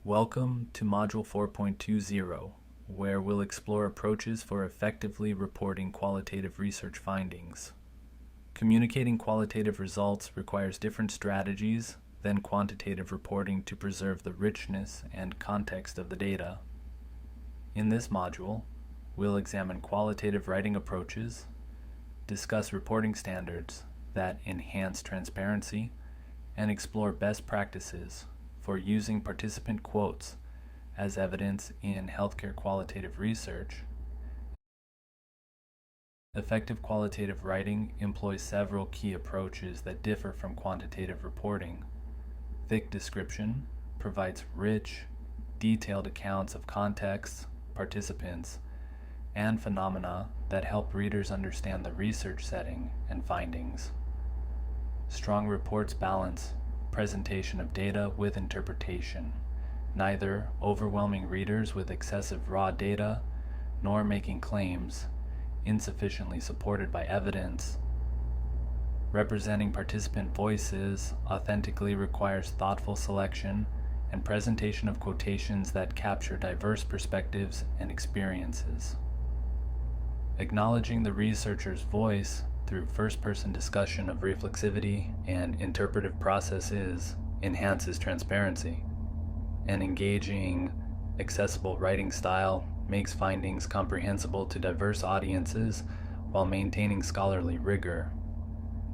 Welcome to Module 4.20, where we'll explore approaches for effectively reporting qualitative research findings. Communicating qualitative results requires different strategies than quantitative reporting to preserve the richness and context of the data. In this module, we'll examine qualitative writing approaches, discuss reporting standards that enhance transparency, and explore best practices for using participant quotes as evidence in healthcare qualitative research. Effective qualitative writing employs several key approaches that differ from quantitative reporting. Thick description provides rich, detailed accounts of contexts, participants, and phenomena that help readers understand the research setting and findings. Strong reports balance presentation of data with interpretation, neither overwhelming readers with excessive raw data nor making claims insufficiently supported by evidence. Representing participant voices authentically requires thoughtful selection and presentation of quotations that capture diverse perspectives and experiences. Acknowledging the researcher's voice through first-person discussion of reflexivity and interpretive processes enhances transparency. An engaging, accessible writing style makes findings comprehensible to diverse audiences while maintaining scholarly rigor.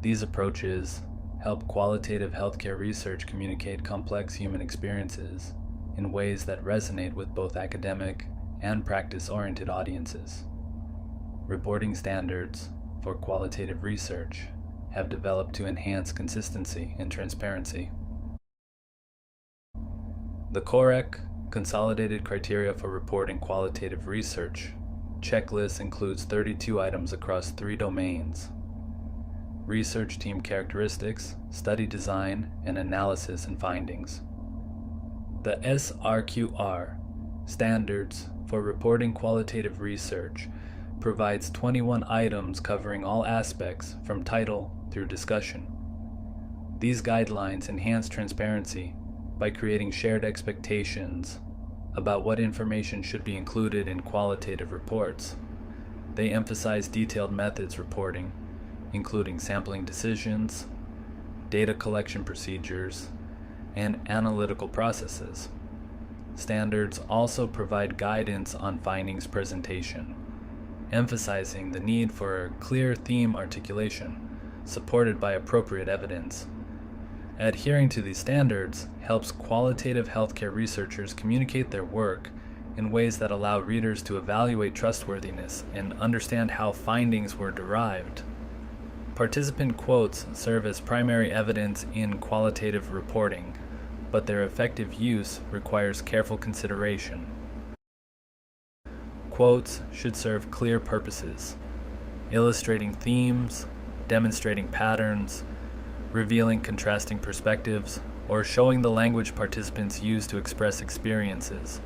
These approaches help qualitative healthcare research communicate complex human experiences in ways that resonate with both academic and practice-oriented audiences. Reporting standards for qualitative research have developed to enhance consistency and transparency. The COREC Consolidated Criteria for Reporting Qualitative Research checklist includes 32 items across 3 domains: research team characteristics, study design, and analysis and findings. The SRQR Standards for Reporting Qualitative Research provides 21 items covering all aspects from title through discussion. These guidelines enhance transparency by creating shared expectations about what information should be included in qualitative reports. They emphasize detailed methods reporting, including sampling decisions, data collection procedures, and analytical processes. Standards also provide guidance on findings presentation, emphasizing the need for clear theme articulation, supported by appropriate evidence. Adhering to these standards helps qualitative healthcare researchers communicate their work in ways that allow readers to evaluate trustworthiness and understand how findings were derived. Participant quotes serve as primary evidence in qualitative reporting, but their effective use requires careful consideration. Quotes should serve clear purposes, illustrating themes, demonstrating patterns, revealing contrasting perspectives, or showing the language participants use to express experiences.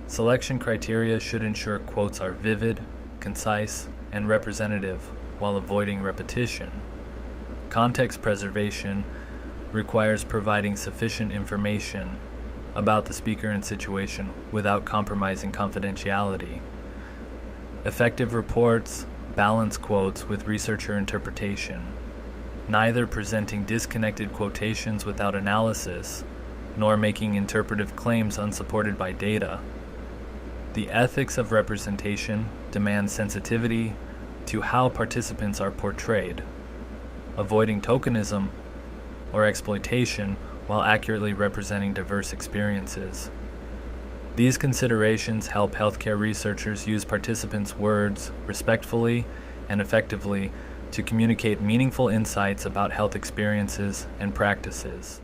Selection criteria should ensure quotes are vivid, concise, and representative while avoiding repetition. Context preservation requires providing sufficient information about the speaker and situation without compromising confidentiality. Effective reports balance quotes with researcher interpretation, neither presenting disconnected quotations without analysis, nor making interpretive claims unsupported by data. The ethics of representation demand sensitivity to how participants are portrayed, avoiding tokenism or exploitation while accurately representing diverse experiences. These considerations help healthcare researchers use participants' words respectfully and effectively to communicate meaningful insights about health experiences and practices.